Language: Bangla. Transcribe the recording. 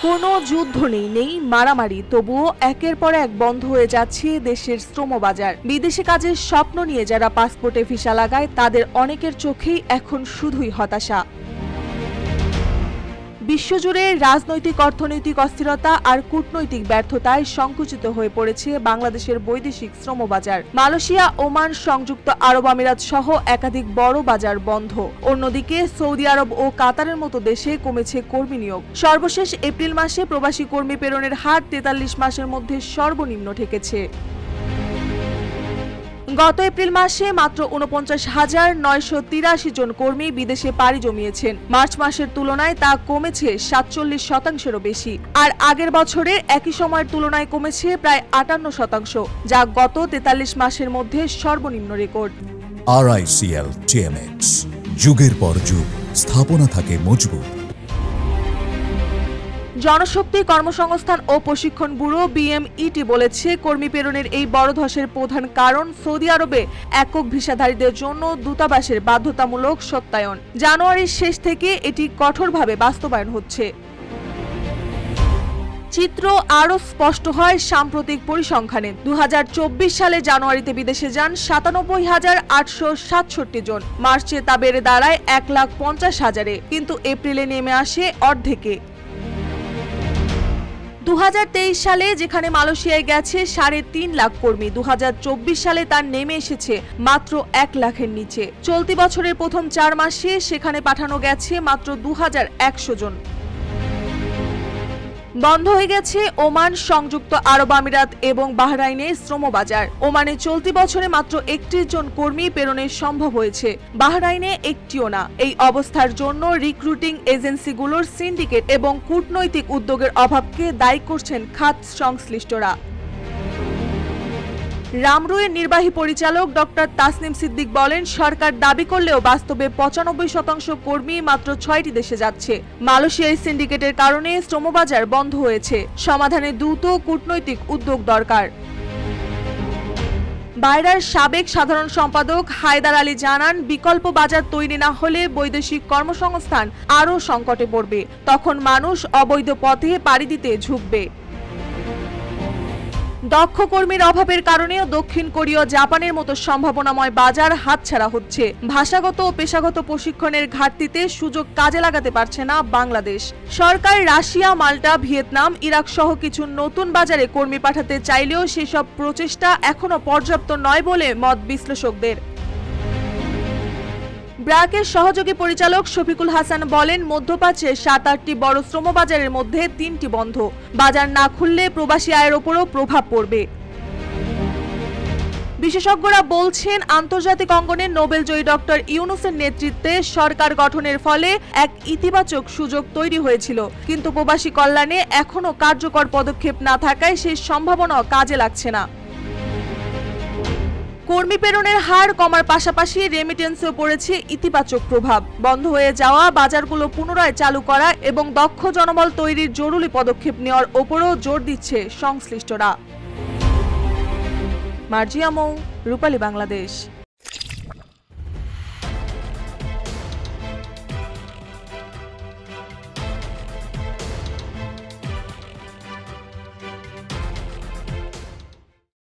কোনো যুদ্ধ নেই মারামারি, তবুও একের পর এক বন্ধ হয়ে যাচ্ছে দেশের শ্রমবাজার। বিদেশে কাজের স্বপ্ন নিয়ে যারা পাসপোর্টে ভিসা লাগায় তাদের অনেকের চোখেই এখন শুধুই হতাশা। বিশ্বজুড়ে রাজনৈতিক অর্থনৈতিক অস্থিরতা আর কূটনৈতিক ব্যর্থতায় সংকুচিত হয়ে পড়েছে বাংলাদেশের বৈদেশিক শ্রমবাজার। মালয়েশিয়া, ওমান, সংযুক্ত আরব আমিরাত সহ একাধিক বড় বাজার বন্ধ। অন্যদিকে সৌদি আরব ও কাতারের মতো দেশে কমেছে কর্মী নিয়োগ। সর্বশেষ এপ্রিল মাসে প্রবাসী কর্মী প্রেরণের হার 43 মাসের মধ্যে সর্বনিম্ন ঠেকেছে। গত এপ্রিল মাসে মাত্র 49,983 জন কর্মী বিদেশে পাড়ি জমিয়েছেন। মার্চ মাসের তুলনায় তা কমেছে 47%-এরও বেশি। আর আগের বছরের একই সময়ের তুলনায় কমেছে প্রায় 58%, যা গত 43 মাসের মধ্যে সর্বনিম্ন রেকর্ড। RICL TMX, যুগের পর যুগ স্থাপনা থাকে মজবুত। জনশক্তি, কর্মসংস্থান ও প্রশিক্ষণ ব্যুরো BMET বলেছে, কর্মী প্রেরণের এই বড় ধসের প্রধান কারণ সৌদি আরবে একক ভিসাধারীদের জন্য দূতাবাসের বাধ্যতামূলক সত্যায়ন। জানুয়ারির শেষ থেকে এটি কঠোরভাবে বাস্তবায়ন হচ্ছে। চিত্র আরও স্পষ্ট হয় সাম্প্রতিক পরিসংখ্যানে। 2024 সালে জানুয়ারিতে বিদেশে যান 97,867 জন। মার্চে তা বেড়ে দাঁড়ায় 1,50,000-এ, কিন্তু এপ্রিলে নেমে আসে অর্ধেকে। 2023 সালে যেখানে মালয়েশিয়ায় গেছে 3.5 লাখ কর্মী, 2024 সালে তা নেমে এসেছে মাত্র 1 লাখের নিচে। চলতি বছরের প্রথম 4 মাসে সেখানে পাঠানো গেছে মাত্র 2100 জন। বন্ধ হয়ে গেছে ওমান, সংযুক্ত আরব আমিরাত এবং বাহরাইনের শ্রমবাজার। ওমানে চলতি বছরে মাত্র 31 জন কর্মী প্রেরণে সম্ভব হয়েছে, বাহরাইনে একটিও না। এই অবস্থার জন্য রিক্রুটিং এজেন্সিগুলোর সিন্ডিকেট এবং কূটনৈতিক উদ্যোগের অভাবকে দায়ী করছেন খাত সংশ্লিষ্টরা। রামরুয়ের নির্বাহী পরিচালক ডক্টর তাসনিম সিদ্দিক বলেন, সরকার দাবি করলেও বাস্তবে 95% কর্মী মাত্র 6টি দেশে যাচ্ছে। মালয়েশিয়ায় সিন্ডিকেটের কারণে শ্রমবাজার বন্ধ হয়েছে। সমাধানে দ্রুত কূটনৈতিক উদ্যোগ দরকার। বাইরার সাবেক সাধারণ সম্পাদক হায়দার আলী জানান, বিকল্প বাজার তৈরি না হলে বৈদেশিক কর্মসংস্থান আরও সংকটে পড়বে। তখন মানুষ অবৈধ পথে পাড়ি দিতে ঝুঁকবে। দক্ষ কর্মীর অভাবের কারণেও দক্ষিণ কোরিয়া, জাপানের মতো সম্ভাবনাময় বাজার হাতছাড়া হচ্ছে। ভাষাগত ও পেশাগত প্রশিক্ষণের ঘাটতিতে সুযোগ কাজে লাগাতে পারছে না বাংলাদেশ। সরকার রাশিয়া, মাল্টা, ভিয়েতনাম, ইরাক সহ কিছু নতুন বাজারে কর্মী পাঠাতে চাইলেও সেসব প্রচেষ্টা এখনো পর্যাপ্ত নয় বলে মত বিশ্লেষকদের। ব্র্যাকের সহযোগী পরিচালক শফিকুল হাসান বলেন, মধ্যপ্রাচ্যের 7-8টি বড় শ্রমবাজারের মধ্যে 3টি বন্ধ। বাজার না খুললে প্রবাসী আয়ের ওপরও প্রভাব পড়বে। বিশেষজ্ঞরা বলছেন, আন্তর্জাতিক অঙ্গনে নোবেলজয়ী ডক্টর ইউনূসের নেতৃত্বে সরকার গঠনের ফলে এক ইতিবাচক সুযোগ তৈরি হয়েছিল, কিন্তু প্রবাসী কল্যাণে এখনো কার্যকর পদক্ষেপ না থাকায় সেই সম্ভাবনা কাজে লাগছে না। কর্মী প্রেরণের হার কমার পাশাপাশি রেমিটেন্সেও পড়েছে ইতিবাচক প্রভাব। বন্ধ হয়ে যাওয়া বাজারগুলো পুনরায় চালু করা এবং দক্ষ জনবল তৈরির জরুরি পদক্ষেপ নেওয়ার ওপরও জোর দিচ্ছে সংশ্লিষ্টরা। মার্জিয়া মৌ, রূপালী বাংলাদেশ।